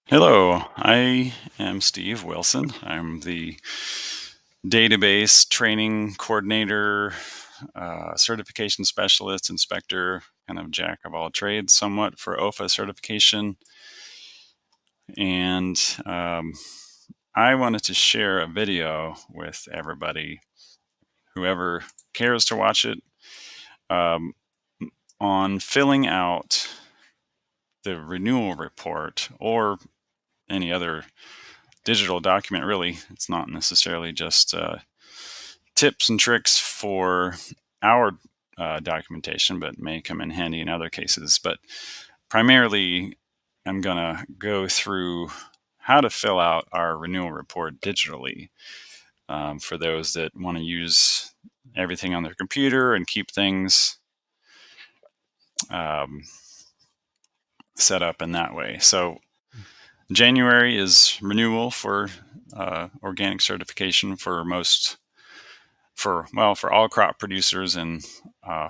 Hello, I am Steve Wilson. I'm the database training coordinator, certification specialist, inspector, kind of jack of all trades somewhat for OEFFA certification. And I wanted to share a video with everybody, whoever cares to watch it, um, on filling out the renewal report or any other digital document. Really, it's not necessarily just tips and tricks for our documentation, but may come in handy in other cases. But primarily, I'm going to go through how to fill out our renewal report digitally, for those that want to use everything on their computer and keep things um, set up in that way. So January is renewal for organic certification for for all crop producers and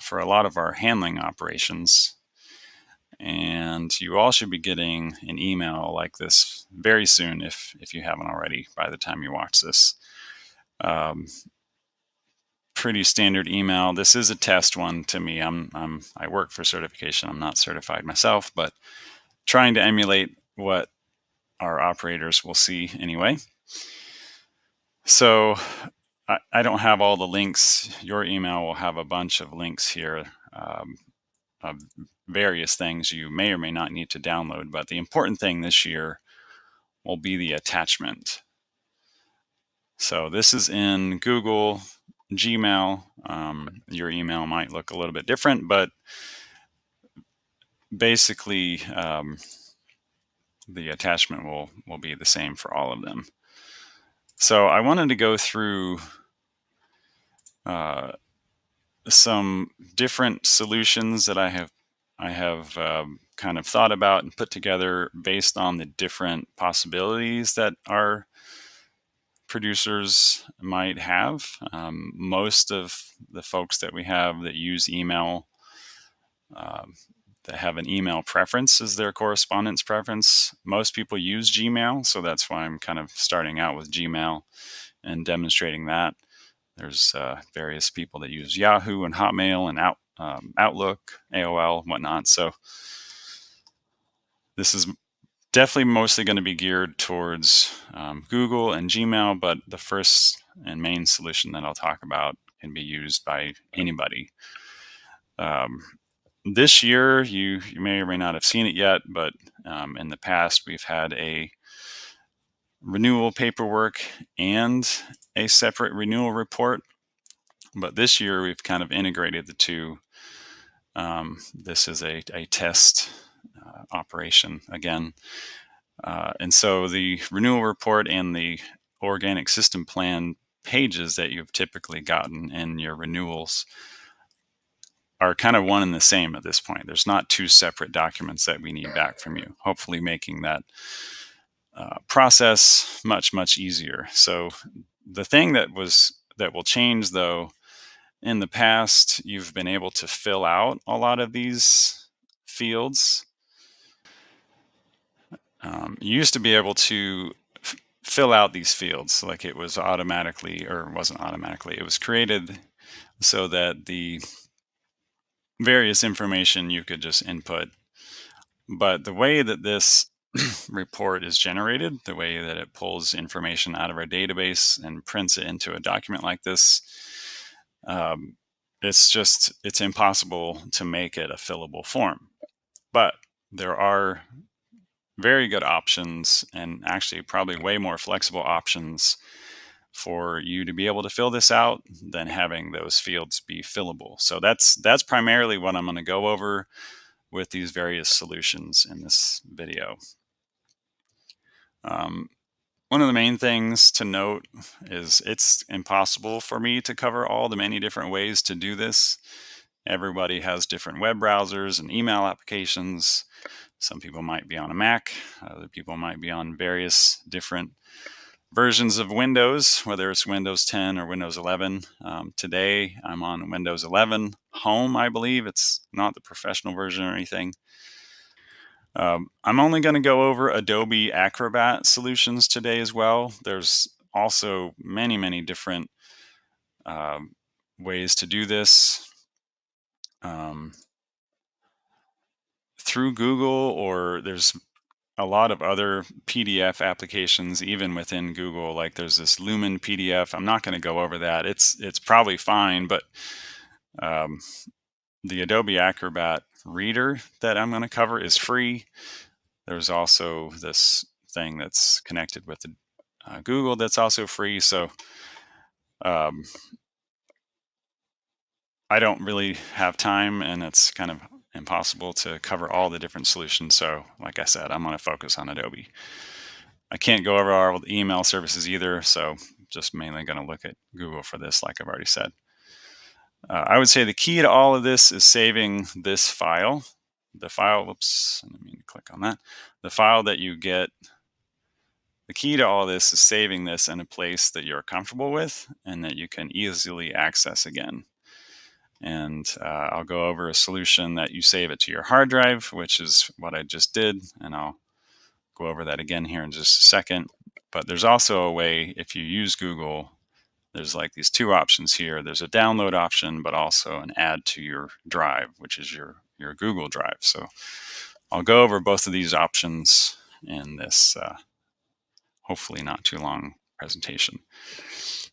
for a lot of our handling operations. And you all should be getting an email like this very soon, if you haven't already by the time you watch this. Um, Pretty standard email. This is a test one to me. I work for certification. I'm not certified myself, but trying to emulate what our operators will see anyway. So I don't have all the links. Your email will have a bunch of links here, of various things you may or may not need to download. But the important thing this year will be the attachment. So this is in Google, Gmail. Your email might look a little bit different, but basically the attachment will be the same for all of them. So I wanted to go through uh, some different solutions that I have kind of thought about and put together based on the different possibilities that our producers might have. Most of the folks that we have that use email, um, that have an email preference as their correspondence preference. Most people use Gmail, so that's why I'm kind of starting out with Gmail and demonstrating that. There's various people that use Yahoo and Hotmail and Outlook, AOL, and whatnot. So this is definitely mostly going to be geared towards Google and Gmail, but the first and main solution that I'll talk about can be used by anybody. Um, this year, you may or may not have seen it yet, but in the past, we've had a renewal paperwork and a separate renewal report. But this year, we've kind of integrated the two. This is a test operation again. And so the renewal report and the organic system plan pages that you've typically gotten in your renewals are kind of one and the same at this point. There's not two separate documents that we need back from you, hopefully making that process much easier. So the thing that will change, though, in the past, you've been able to fill out a lot of these fields. You used to be able to fill out these fields like it was automatically, or wasn't automatically, it was created so that the various information you could just input. But the way that this report is generated, the way that it pulls information out of our database and prints it into a document like this, um, it's impossible to make it a fillable form. But there are very good options, and actually probably way more flexible options for you to be able to fill this out than having those fields be fillable. So that's primarily what I'm going to go over with these various solutions in this video. Um, One of the main things to note is it's impossible for me to cover all the many different ways to do this. Everybody has different web browsers and email applications. Some people might be on a Mac, other people might be on various different versions of Windows, whether it's Windows 10 or Windows 11. Today, I'm on Windows 11 Home, I believe. It's not the professional version or anything. I'm only going to go over Adobe Acrobat solutions today as well. There's also many, many different um, ways to do this um, through Google, or there's a lot of other PDF applications even within Google. Like there's this Lumen PDF. I'm not going to go over that. It's probably fine, but um, the Adobe Acrobat Reader that I'm going to cover is free. There's also this thing that's connected with Google that's also free. So um, I don't really have time, and it's kind of impossible to cover all the different solutions. So, like I said, I'm going to focus on Adobe. I can't go over all the email services either. So, just mainly going to look at Google for this, like I've already said. I would say the key to all of this is saving this file. The file, whoops, I didn't mean to click on that. The file that you get, the key to all this is saving this in a place that you're comfortable with and that you can easily access again. And I'll go over a solution that you save it to your hard drive, which is what I just did. And I'll go over that again here in just a second. But there's also a way, if you use Google, there's like these two options here. There's a download option, but also an add to your drive, which is your Google Drive. So I'll go over both of these options in this hopefully not too long presentation.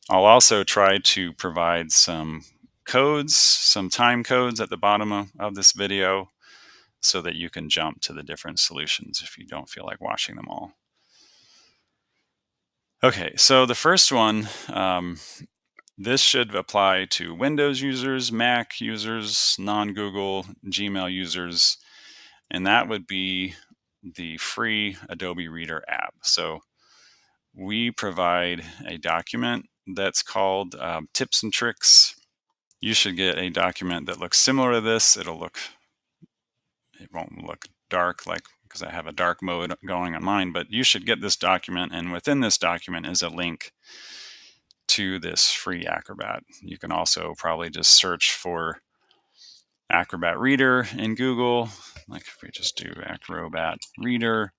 I'll also try to provide some codes, some time codes at the bottom of this video so that you can jump to the different solutions if you don't feel like watching them all. Okay, so the first one, this should apply to Windows users, Mac users, non-Google, Gmail users, and that would be the free Adobe Reader app. So we provide a document that's called Tips and Tricks. You should get a document that looks similar to this. It won't look dark like because I have a dark mode going on mine, but you should get this document, and within this document is a link to this free Acrobat. You can also probably just search for Acrobat Reader in Google. Like if we just do Acrobat Reader,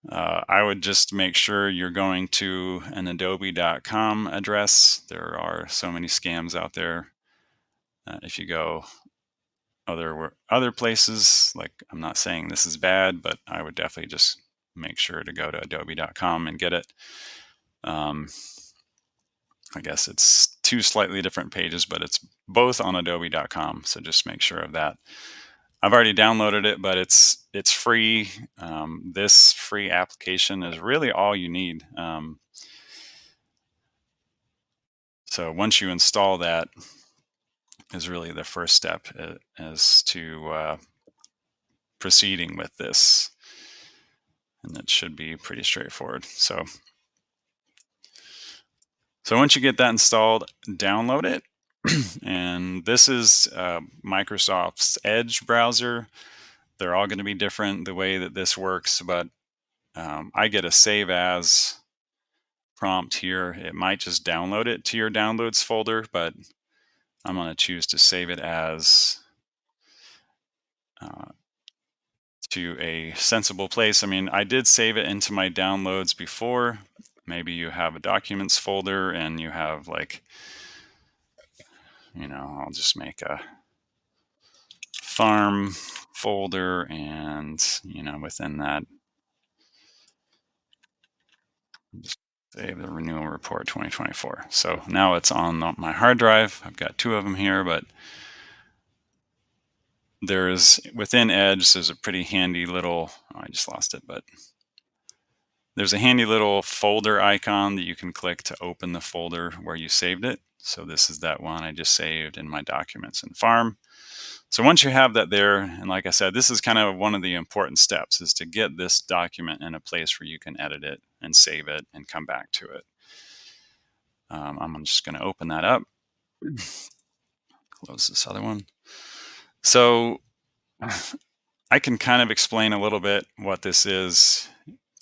I would just make sure you're going to an adobe.com address. There are so many scams out there. If you go other places, like I'm not saying this is bad, but I would definitely just make sure to go to adobe.com and get it. I guess it's two slightly different pages, but it's both on adobe.com. So just make sure of that. I've already downloaded it, but it's free. This free application is really all you need. So once you install that, is really the first step as to proceeding with this, and it should be pretty straightforward. So once you get that installed, download it. And this is Microsoft's Edge browser. They're all going to be different the way that this works, but I get a save as prompt here. It might just download it to your downloads folder, but I'm going to choose to save it as uh, to a sensible place. I mean, I did save it into my downloads before. Maybe you have a documents folder and you have like, I'll just make a farm folder, and within that just save the renewal report 2024. So now it's on my hard drive. I've got two of them here, but there's within Edge, there's a pretty handy little, I just lost it, but there's a handy little folder icon that you can click to open the folder where you saved it. So this is that one I just saved in my documents and farm. So once you have that there, and like I said, this is kind of one of the important steps, is to get this document in a place where you can edit it and save it and come back to it. I'm just going to open that up. Close this other one. So I can kind of explain a little bit what this is.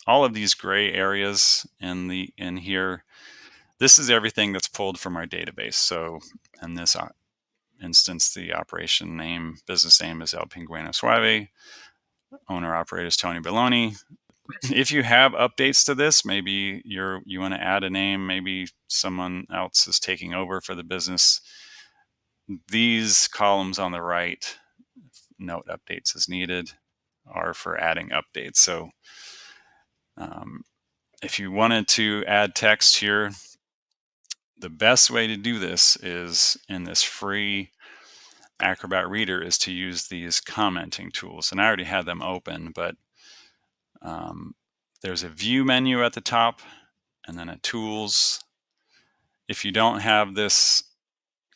All of these gray areas in here, this is everything that's pulled from our database. So in this instance, the operation name, business name is El Pinguino Suave. owner operator is Tony Baloney. If you have updates to this, maybe you want to add a name, maybe someone else is taking over for the business. These columns on the right, note updates as needed, are for adding updates. So um, if you wanted to add text here, the best way to do this is in this free Acrobat Reader is to use these commenting tools. And I already had them open, but um, there's a view menu at the top and then a tools. If you don't have this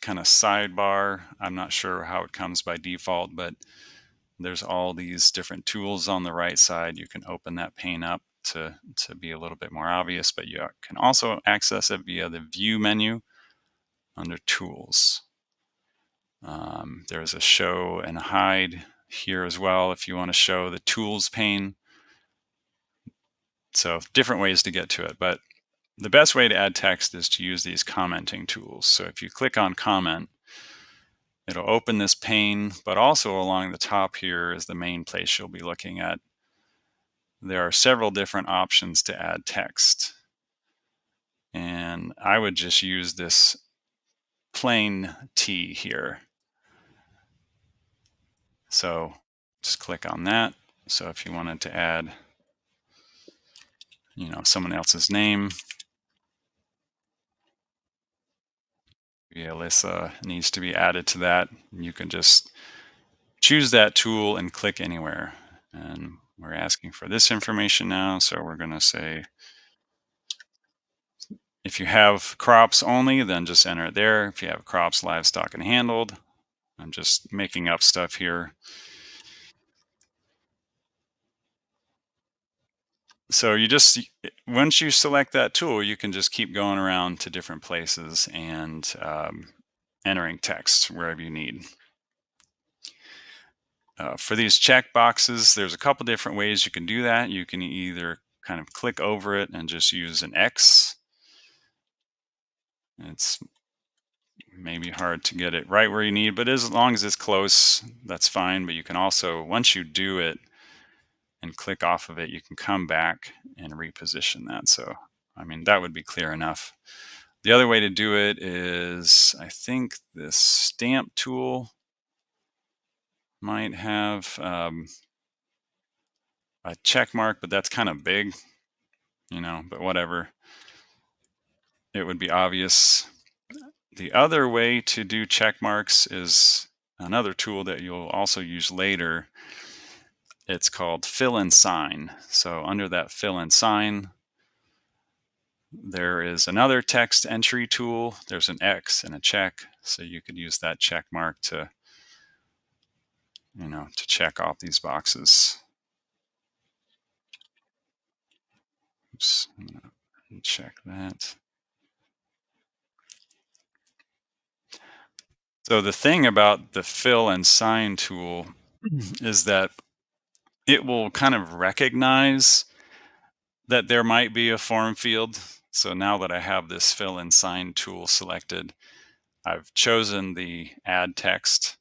kind of sidebar, I'm not sure how it comes by default, but there's all these different tools on the right side. You can open that pane up to be a little bit more obvious, but you can also access it via the view menu under tools. There's a show and hide here as well if you want to show the tools pane. So different ways to get to it, but the best way to add text is to use these commenting tools. So if you click on comment, it'll open this pane, but also along the top here is the main place you'll be looking at. There are several different options to add text. And I would just use this plain T here. So just click on that. So if you wanted to add, someone else's name, Alyssa needs to be added to that, you can just choose that tool and click anywhere. And we're asking for this information now. So we're going to say, if you have crops only, then just enter it there. If you have crops, livestock, and handled, I'm just making up stuff here. So once you select that tool, you can just keep going around to different places and entering text wherever you need. For these check boxes, there's a couple different ways you can do that. You can either kind of click over it and just use an X. It's maybe hard to get it right where you need, but as long as it's close, that's fine. But you can also, once you do it and click off of it, you can come back and reposition that. So, that would be clear enough. The other way to do it is, I think this stamp tool might have a check mark, but that's kind of big, but whatever. It would be obvious. The other way to do check marks is another tool that you'll also use later. It's called fill and sign. So under that fill and sign, there is another text entry tool. There's an X and a check. So you could use that check mark to check off these boxes. Oops, I'm gonna check that. So the thing about the fill and sign tool is that it will kind of recognize that there might be a form field. So now that I have this fill and sign tool selected, I've chosen the add text.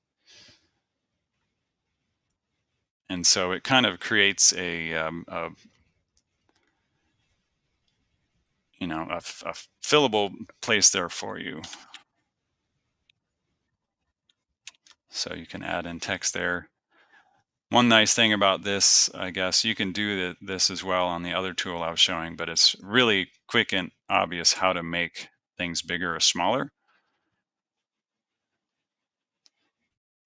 And so it kind of creates a fillable place there for you. So you can add in text there. One nice thing about this, I guess, you can do this as well on the other tool I was showing, but it's really quick and obvious how to make things bigger or smaller.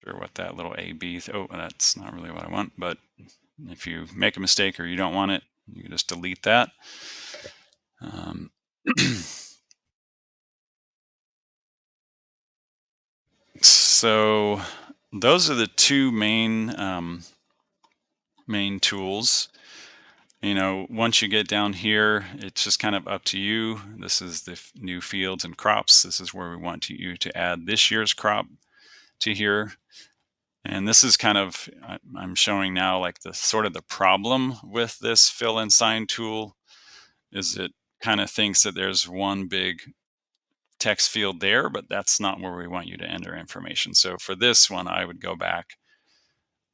Or what that little AB, that's not really what I want, but if you make a mistake or you don't want it, you can just delete that. So those are the two main tools. Once you get down here, it's just kind of up to you. This is the new fields and crops. This is where we want you to add this year's crop to here. And this is kind of, I'm showing now like the sort of the problem with this fill and sign tool is it kind of thinks that there's one big text field there, but that's not where we want you to enter information. So for this one, I would go back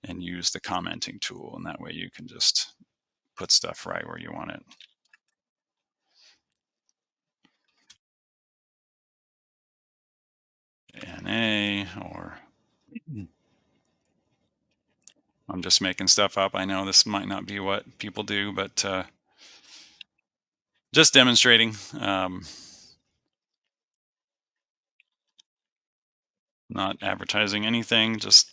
and use the commenting tool. And that way you can just put stuff right where you want it. NA, or I'm just making stuff up. I know this might not be what people do, but just demonstrating. Not advertising anything, just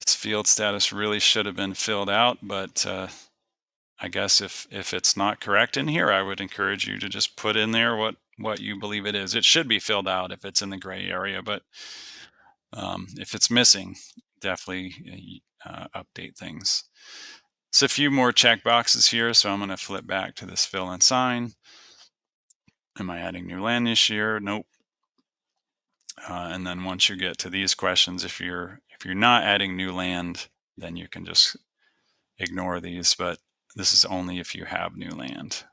this field status really should have been filled out, but I guess if it's not correct in here, I would encourage you to just put in there what you believe it is. It should be filled out if it's in the gray area, but if it's missing, definitely update things. So a few more check boxes here. So I'm going to flip back to this fill and sign. Am I adding new land this year? Nope. And then once you get to these questions, if you're not adding new land, then you can just ignore these. But this is only if you have new land.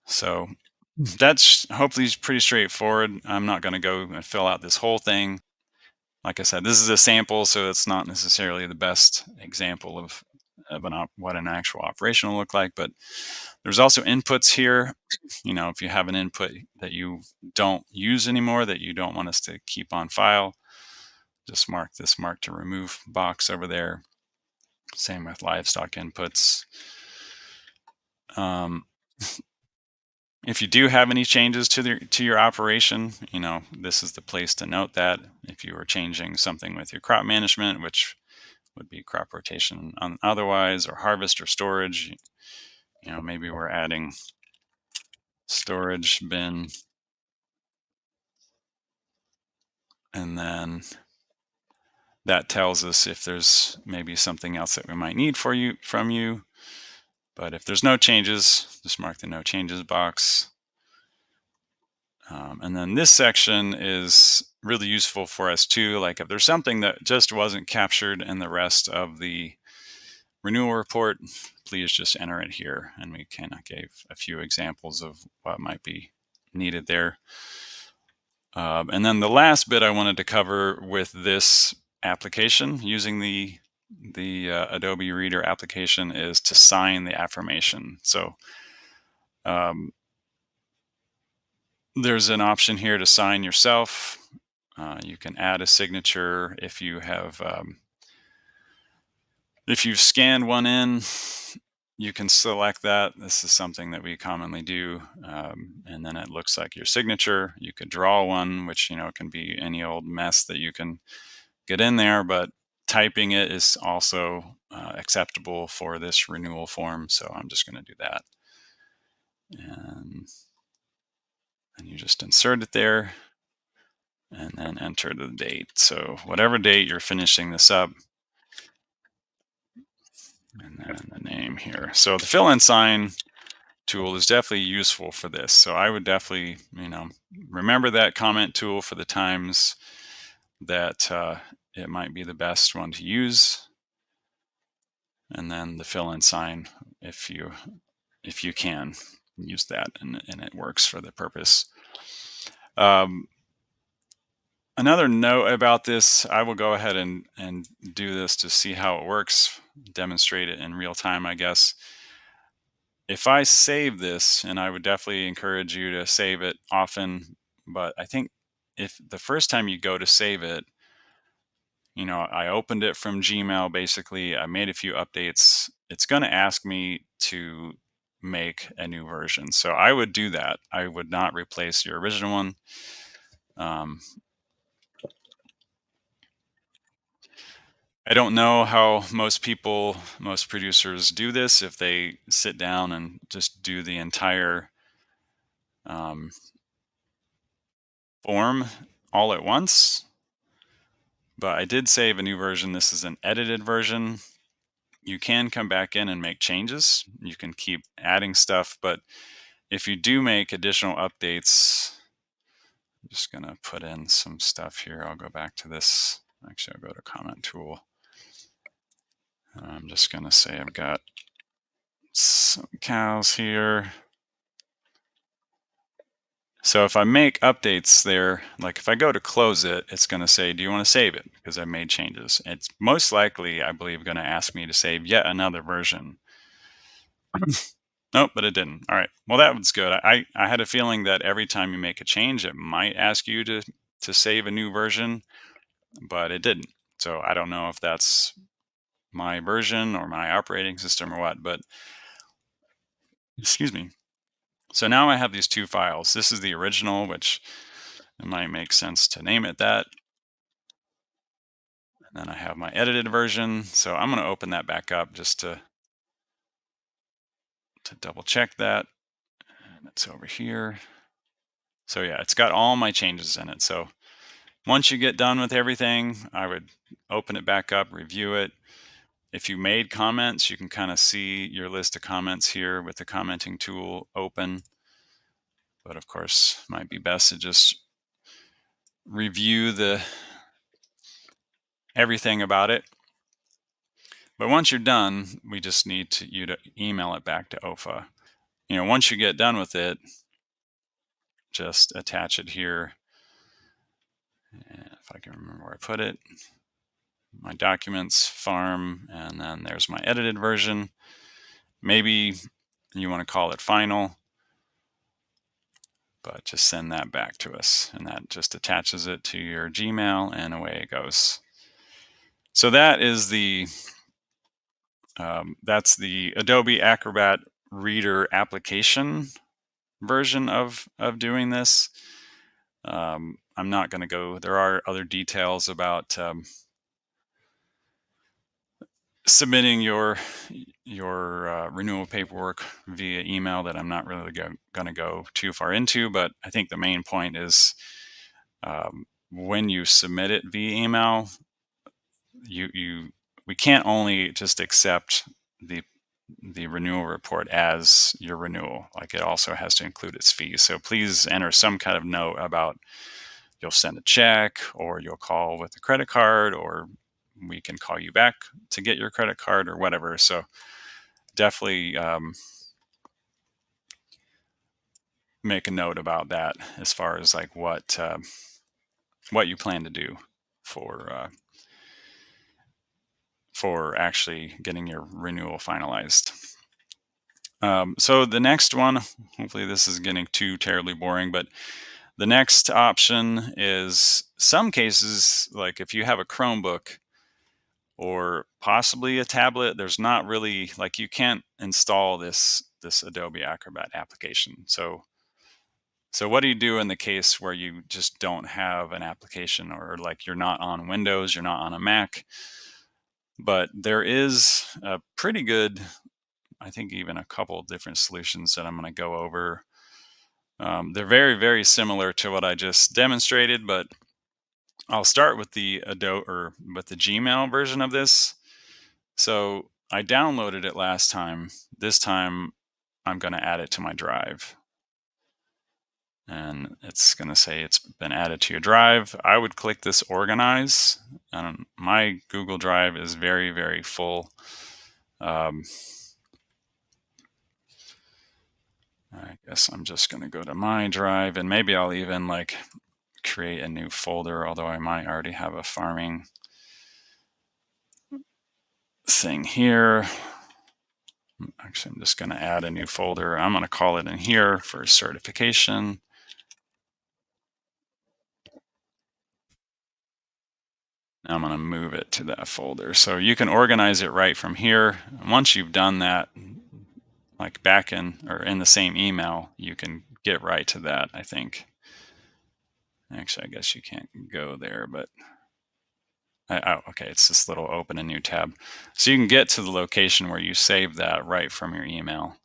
So that's hopefully pretty straightforward. I'm not going to go and fill out this whole thing. Like I said, this is a sample, so it's not necessarily the best example of what an actual operation will look like. But there's also inputs here. If you have an input that you don't use anymore, that you don't want us to keep on file, just mark this mark to remove box over there. Same with livestock inputs. If you do have any changes to your operation, this is the place to note that. If you are changing something with your crop management, which would be crop rotation on otherwise, or harvest or storage, maybe we're adding storage bin, and then that tells us if there's maybe something else that we might need from you. But if there's no changes, just mark the no changes box. And then this section is really useful for us too. Like if there's something that just wasn't captured in the rest of the renewal report, please just enter it here. And we kind of gave a few examples of what might be needed there. And then the last bit I wanted to cover with this application, using the Adobe Reader application, is to sign the affirmation. So there's an option here to sign yourself. You can add a signature if you've scanned one in. You can select that. This is something that we commonly do, and then it looks like your signature. You could draw one, which can be any old mess that you can get in there, but typing it is also acceptable for this renewal form. So I'm just going to do that, and you just insert it there, and then enter the date. So whatever date you're finishing this up, and then the name here. So the fill and sign tool is definitely useful for this. So I would definitely, remember that comment tool for the times that it might be the best one to use. And then the fill and sign, if you can use that and it works for the purpose. Another note about this, I will go ahead and do this to see how it works, demonstrate it in real time, I guess. If I save this, and I would definitely encourage you to save it often, but I think if the first time you go to save it, I opened it from Gmail, basically, I made a few updates, it's going to ask me to make a new version. So I would do that. I would not replace your original one. I don't know how most producers do this, if they sit down and just do the entire um, form all at once. But I did save a new version. This is an edited version. You can come back in and make changes. You can keep adding stuff, but if you do make additional updates, I'm just going to put in some stuff here. I'll go back to this. Actually, I'll go to comment tool. I'm just going to say I've got some cows here. So if I make updates there, like if I go to close it, it's going to say, do you want to save it? Because I made changes. It's most likely, I believe, going to ask me to save yet another version. Nope, but it didn't. All right. Well, that was good. I had a feeling that every time you make a change, it might ask you to save a new version, but it didn't. So I don't know if that's my version or my operating system or what, but excuse me. So now I have these two files. This is the original, which it might make sense to name it that. And then I have my edited version. So I'm going to open that back up just to double check that. And it's over here. So yeah, it's got all my changes in it. So once you get done with everything, I would open it back up, review it. If you made comments, you can kind of see your list of comments here with the commenting tool open. But of course, might be best to just review everything about it. But once you're done, we just need you to email it back to OEFFA. Once you get done with it, just attach it here. And if I can remember where I put it, my documents, farm, and then there's my edited version. Maybe you want to call it final, but just send that back to us, and that just attaches it to your Gmail, and away it goes. So that is that's the Adobe Acrobat Reader application version of doing this. I'm not going to go. There are other details about submitting your renewal paperwork via email that I'm not really going to go too far into. But I think the main point is when you submit it via email, we can't only just accept the renewal report as your renewal. Like, it also has to include its fees. So please enter some kind of note about you'll send a check, or you'll call with a credit card, or we can call you back to get your credit card, or whatever. So definitely make a note about that as far as like what you plan to do for actually getting your renewal finalized. So the next one, hopefully this is getting too terribly boring, but the next option is, some cases, like if you have a Chromebook or possibly a tablet, there's not really, like, you can't install this Adobe Acrobat application. So what do you do in the case where you just don't have an application, or like you're not on Windows, you're not on a Mac? But there is a pretty good, I think even a couple of different solutions that I'm going to go over. They're very, very similar to what I just demonstrated, but I'll start with the Adobe, or with the Gmail version of this. So I downloaded it last time. This time I'm going to add it to my drive. And it's going to say it's been added to your drive. I would click this organize. My Google Drive is very, very full. I guess I'm just going to go to my drive, and maybe I'll even like create a new folder, although I might already have a farming thing here. Actually, I'm just going to add a new folder. I'm going to call it in here for certification. Now I'm going to move it to that folder. So you can organize it right from here. And once you've done that, like back in, or in the same email, you can get right to that, I think. Actually, I guess you can't go there, but oh, okay, it's this little open a new tab. So you can get to the location where you save that right from your email.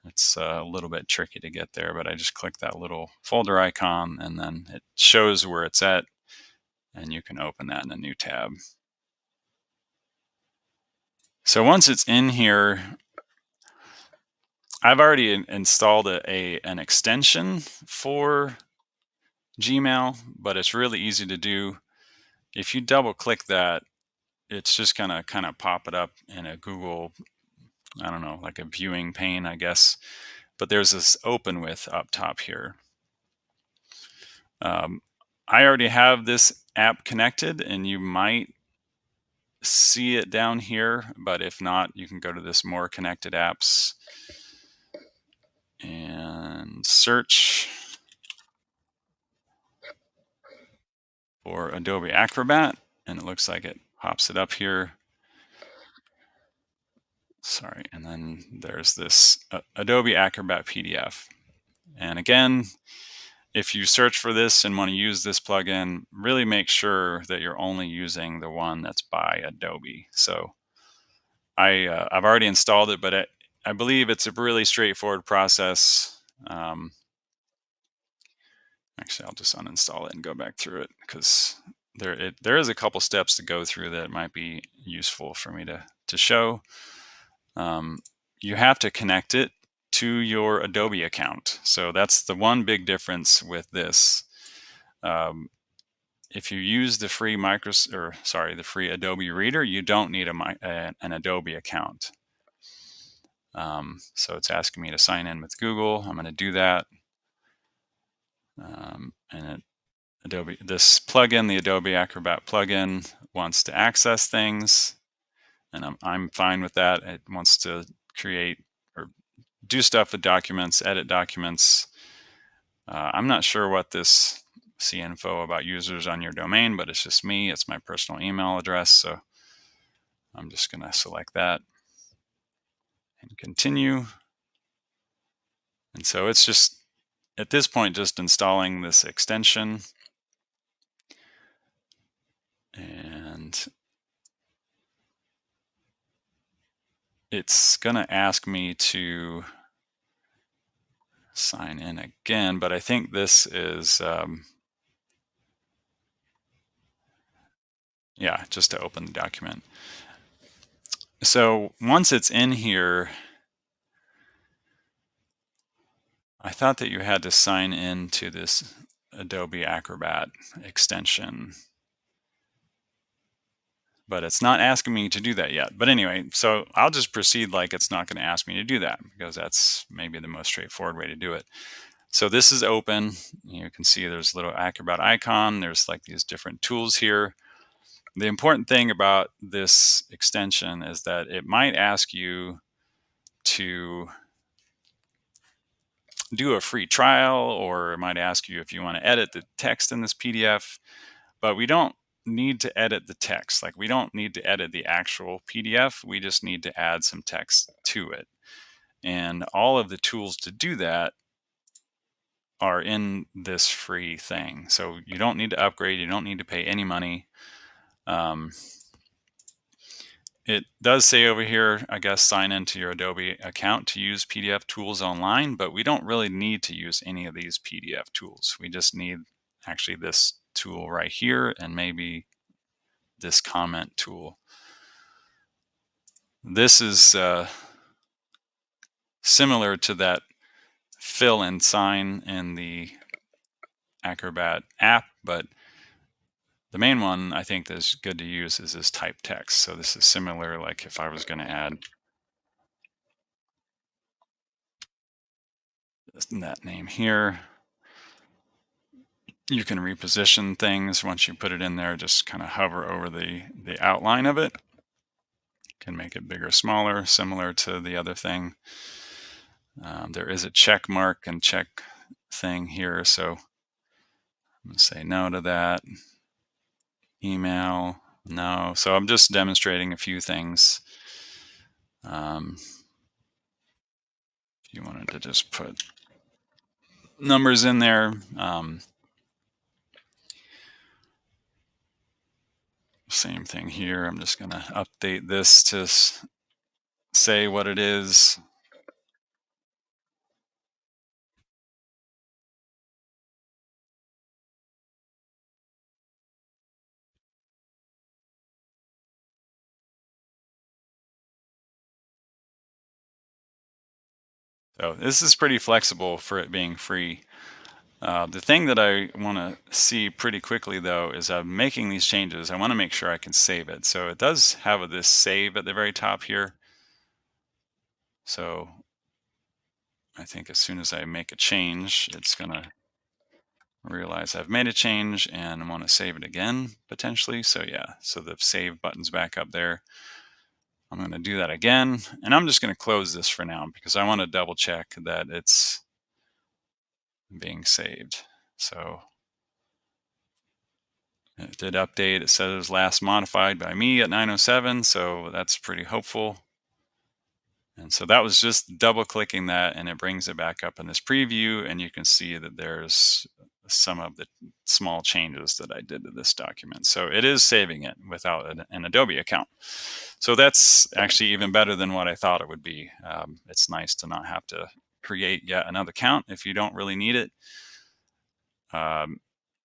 It's a little bit tricky to get there, but I just click that little folder icon, and then it shows where it's at, and you can open that in a new tab. So once it's in here, I've already installed an extension for Gmail, but it's really easy to do. If you double click that, it's just gonna kind of pop it up in a Google, I don't know, like a viewing pane, I guess. But there's this open with up top here. Um, I already have this app connected, and you might see it down here, but if not, you can go to this more connected apps and search for Adobe Acrobat, and it looks like it pops it up here. Sorry, and then there's this Adobe Acrobat PDF. And again, if you search for this and want to use this plugin, really make sure that you're only using the one that's by Adobe. So I've already installed it, but I believe it's a really straightforward process. Actually, I'll just uninstall it and go back through it because there is a couple steps to go through that might be useful for me to show. Um, you have to connect it to your Adobe account. So that's the one big difference with this. Um, if you use the free the free Adobe Reader, you don't need an Adobe account. So it's asking me to sign in with Google. I'm going to do that. And this plugin, the Adobe Acrobat plugin, wants to access things, and I'm fine with that. It wants to create or do stuff with documents, edit documents. I'm not sure what this see info about users on your domain, but it's just me. It's my personal email address, so I'm just going to select that and continue. And so it's just at this point just installing this extension, and it's going to ask me to sign in again, but I think this is yeah, just to open the document. So once it's in here, I thought that you had to sign in to this Adobe Acrobat extension, but it's not asking me to do that yet. But anyway, so I'll just proceed like it's not going to ask me to do that because that's maybe the most straightforward way to do it. So this is open. You can see there's a little Acrobat icon. There's like these different tools here. The important thing about this extension is that it might ask you to do a free trial, or it might ask you if you want to edit the text in this PDF, but we don't need to edit the text. Like, we don't need to edit the actual PDF. We just need to add some text to it. And all of the tools to do that are in this free thing. So you don't need to upgrade. You don't need to pay any money. It does say over here, I guess, sign into your Adobe account to use PDF tools online, but we don't really need to use any of these PDF tools. We just need actually this tool right here and maybe this comment tool. This is similar to that fill and sign in the Acrobat app, but the main one I think that's good to use is this type text. So this is similar, like if I was going to add that name here. You can reposition things once you put it in there. Just kind of hover over the outline of it. Can make it bigger, smaller, similar to the other thing. There is a check mark and check thing here, so I'm going to say no to that. Email, no. So I'm just demonstrating a few things. If you wanted to just put numbers in there, same thing here. I'm just going to update this to say what it is. So this is pretty flexible for it being free. The thing that I want to see pretty quickly, though, is I'm making these changes. I want to make sure I can save it. So it does have this save at the very top here. So I think as soon as I make a change, it's going to realize I've made a change and I want to save it again potentially. So yeah, so the save button's back up there. I'm going to do that again, and I'm just going to close this for now because I want to double check that it's being saved. So it did update. It said it was last modified by me at 9:07, so that's pretty hopeful. And so that was just double clicking that, and it brings it back up in this preview, and you can see that there's some of the small changes that I did to this document. So it is saving it without an Adobe account. So that's actually even better than what I thought it would be. It's nice to not have to create yet another account if you don't really need it.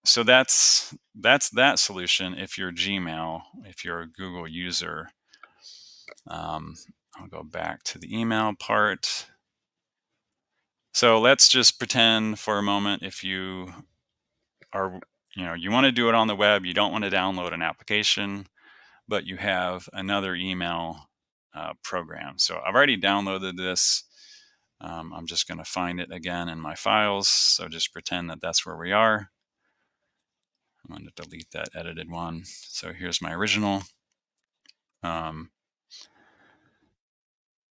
So that's that solution. If you're Gmail, if you're a Google user, I'll go back to the email part. So let's just pretend for a moment if you are, you want to do it on the web, you don't want to download an application, but you have another email program. So I've already downloaded this. I'm just going to find it again in my files. So just pretend that that's where we are. I'm going to delete that edited one. So here's my original.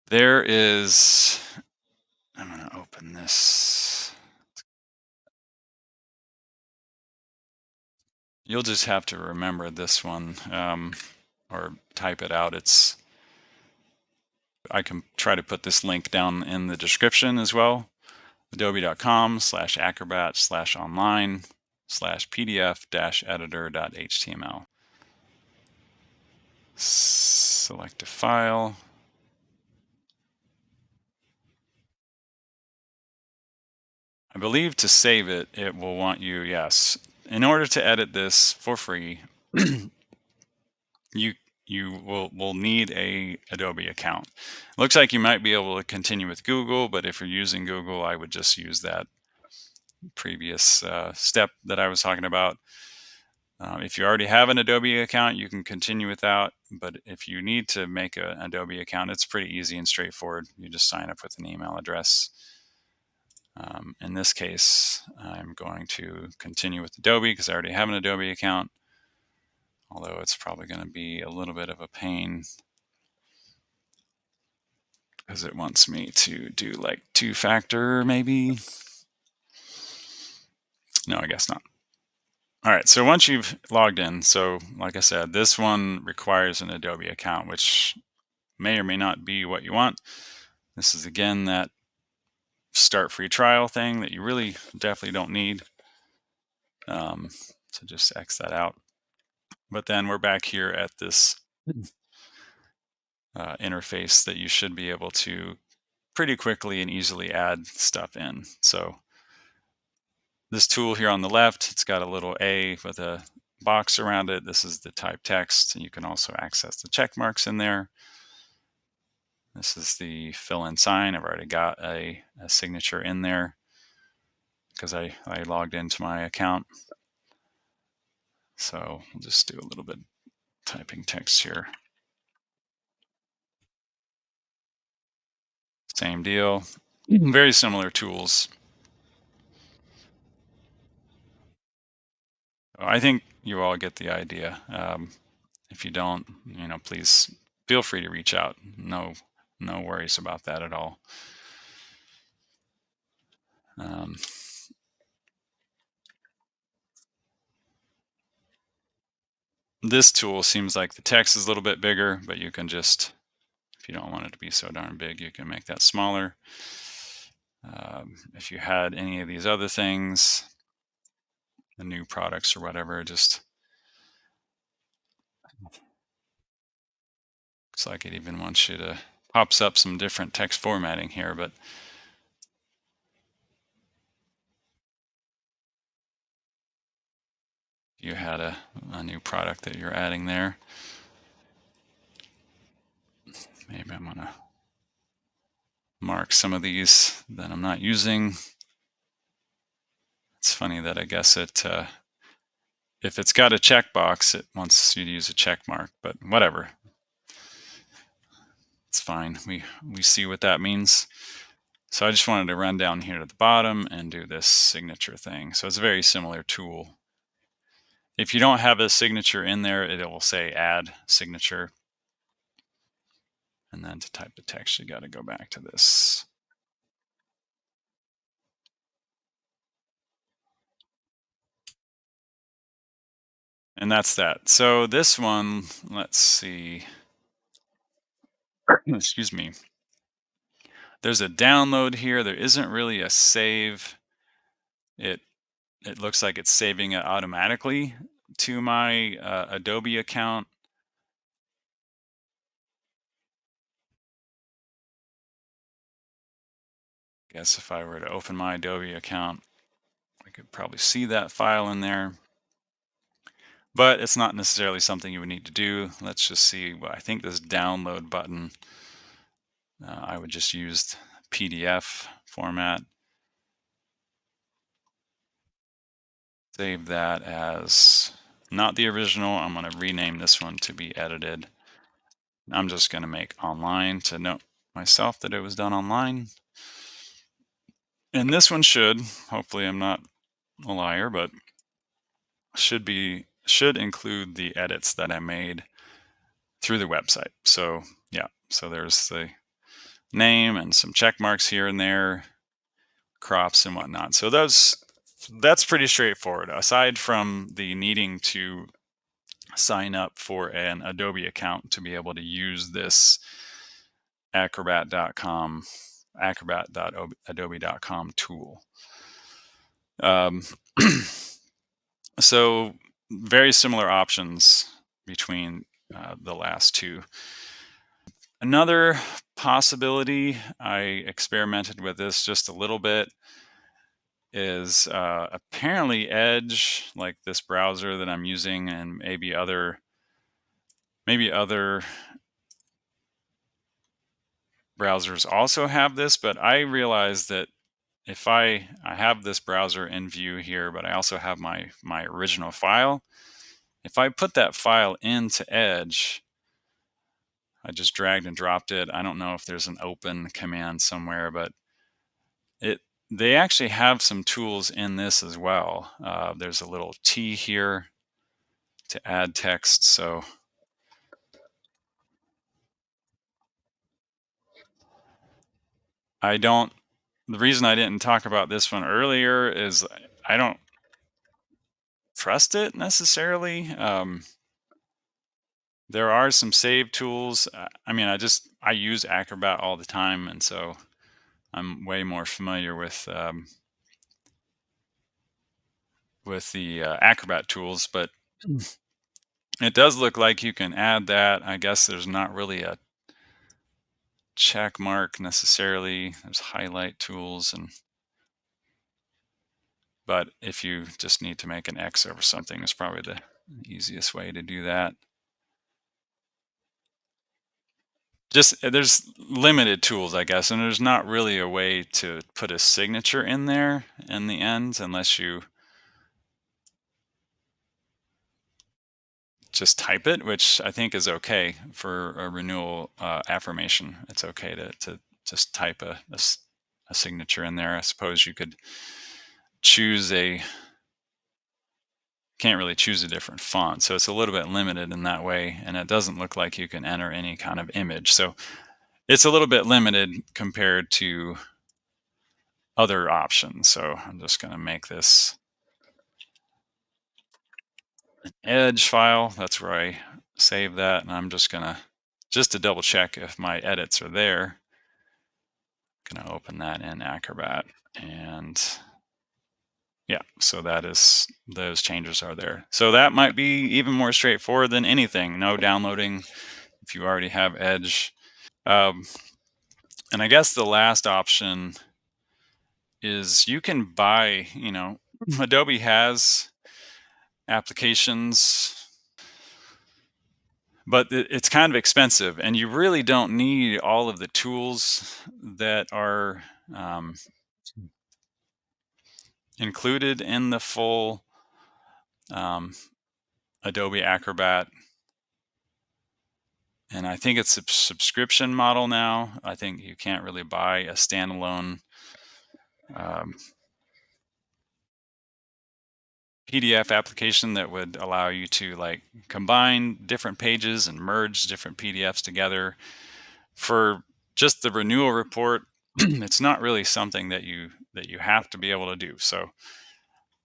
There is, I'm going to open this. You'll just have to remember this one or type it out. I can try to put this link down in the description as well. adobe.com/acrobat/online/pdf-editor.html. Select a file. I believe to save it, it will want you, yes. In order to edit this for free, you will need a Adobe account. Looks like you might be able to continue with Google, but if you're using Google, I would just use that previous step that I was talking about. If you already have an Adobe account, you can continue without. But if you need to make an Adobe account, it's pretty easy and straightforward. You just sign up with an email address. In this case, I'm going to continue with Adobe because I already have an Adobe account, although it's probably going to be a little bit of a pain because it wants me to do like two-factor maybe. No, I guess not. All right, so once you've logged in, so like I said, this one requires an Adobe account, which may or may not be what you want. This is again that start free trial thing that you really definitely don't need. So just X that out. But then we're back here at this interface that you should be able to pretty quickly and easily add stuff in. So this tool here on the left, it's got a little A with a box around it. This is the type text, and you can also access the check marks in there. This is the fill in sign. I've already got a signature in there because I logged into my account. So we'll just do a little bit typing text here. Same deal. Very similar tools. I think you all get the idea. If you don't, please feel free to reach out. No worries about that at all. This tool seems like the text is a little bit bigger, but you can just, if you don't want it to be so darn big, you can make that smaller. If you had any of these other things, the new products or whatever, just looks like it even wants you to, pops up some different text formatting here, but you had a new product that you're adding there. Maybe I'm gonna mark some of these that I'm not using. It's funny that I guess it, if it's got a checkbox, it wants you to use a check mark, but whatever. It's fine. We see what that means. So I just wanted to run down here to the bottom and do this signature thing. So it's a very similar tool. If you don't have a signature in there, it will say add signature. And then to type the text, you got to go back to this. And that's that. So this one, let's see. Excuse me. There's a download here. There isn't really a save. It it looks like it's saving it automatically to my Adobe account. Guess if I were to open my Adobe account, I could probably see that file in there. But it's not necessarily something you would need to do. Let's just see. Well, I think this download button, I would just use PDF format. Save that as not the original. I'm going to rename this one to be edited. I'm just going to make online to note myself that it was done online. And this one should, hopefully I'm not a liar, but should include the edits that I made through the website. So yeah, so there's the name and some check marks here and there, crops and whatnot. So that's pretty straightforward. Aside from the needing to sign up for an Adobe account to be able to use this acrobat.com acrobat.adobe.com tool. Um, so very similar options between the last two. Another possibility, I experimented with this just a little bit, is apparently Edge, like this browser that I'm using, and maybe other browsers also have this, but I realized that if I have this browser in view here, but I also have my original file. If I put that file into Edge, I just dragged and dropped it. I don't know if there's an open command somewhere, but it they actually have some tools in this as well. There's a little T here to add text. So I don't. The reason I didn't talk about this one earlier is I don't trust it necessarily. There are some save tools. I mean, I use Acrobat all the time, and so I'm way more familiar with the Acrobat tools. But it does look like you can add that. I guess there's not really a check mark necessarily. There's highlight tools, but if you just need to make an X over something, it's probably the easiest way to do that. Just there's limited tools, I guess, and there's not really a way to put a signature in there in the end unless you just type it, which I think is okay for a renewal affirmation. It's okay to just type a signature in there. I suppose you could choose can't really choose a different font, so it's a little bit limited in that way, and it doesn't look like you can enter any kind of image. So it's a little bit limited compared to other options. So I'm just going to make this Edge file. That's where I save that, and I'm just going to just to double check if my edits are there. Going to open that in Acrobat, and yeah, so that is those changes are there. So that might be even more straightforward than anything. No downloading if you already have Edge. Um, and I guess the last option is you can buy. Adobe has applications, but it's kind of expensive, and you really don't need all of the tools that are included in the full um, Adobe Acrobat. And I think it's a subscription model now. I think you can't really buy a standalone um, PDF application that would allow you to like combine different pages and merge different PDFs together. For just the renewal report, it's not really something that you have to be able to do. So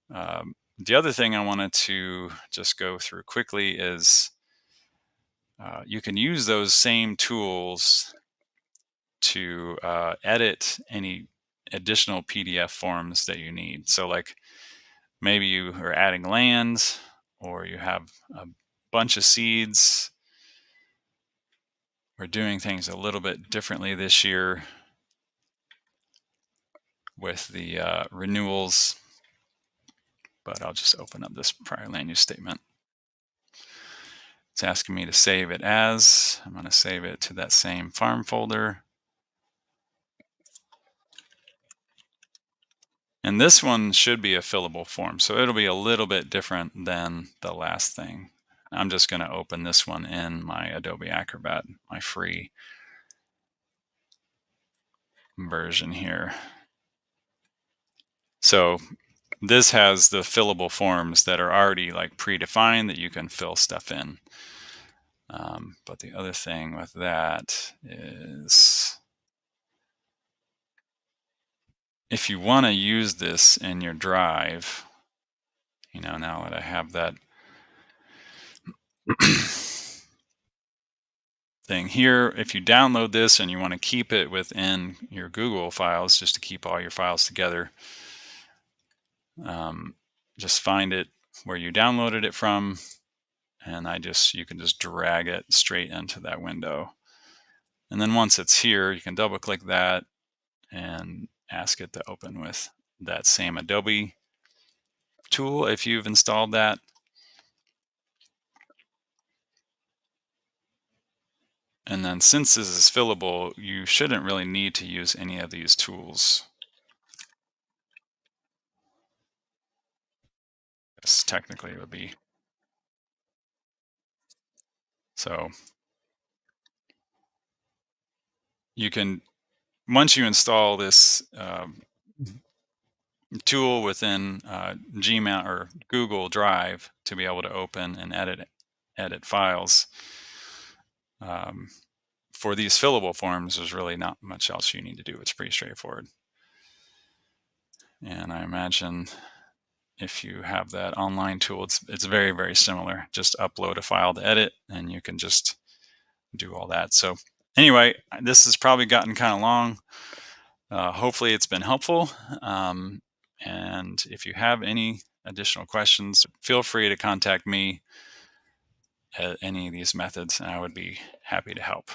the other thing I wanted to just go through quickly is you can use those same tools to edit any additional PDF forms that you need. So, like maybe you are adding lands or you have a bunch of seeds. We're doing things a little bit differently this year with the renewals, but I'll just open up this prior land use statement. It's asking me to save it as. I'm going to save it to that same farm folder. And this one should be a fillable form, so it'll be a little bit different than the last thing. I'm just going to open this one in my Adobe Acrobat, my free version here. So this has the fillable forms that are already like predefined that you can fill stuff in. But the other thing with that is if you want to use this in your Drive, now that I have that thing here, if you download this and you want to keep it within your Google files, just to keep all your files together, just find it where you downloaded it from, and you can just drag it straight into that window. And then once it's here, you can double click that and ask it to open with that same Adobe tool if you've installed that. And then since this is fillable, you shouldn't really need to use any of these tools. Yes, technically it would be. So you can, once you install this tool within Gmail or Google Drive to be able to open and edit files, for these fillable forms, there's really not much else you need to do. It's pretty straightforward. And I imagine if you have that online tool, it's very, very similar. Just upload a file to edit and you can just do all that. So anyway, this has probably gotten kind of long. Hopefully it's been helpful. And if you have any additional questions, feel free to contact me at any of these methods, and I would be happy to help.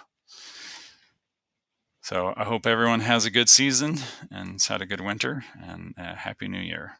So I hope everyone has a good season and has had a good winter, and a happy new year.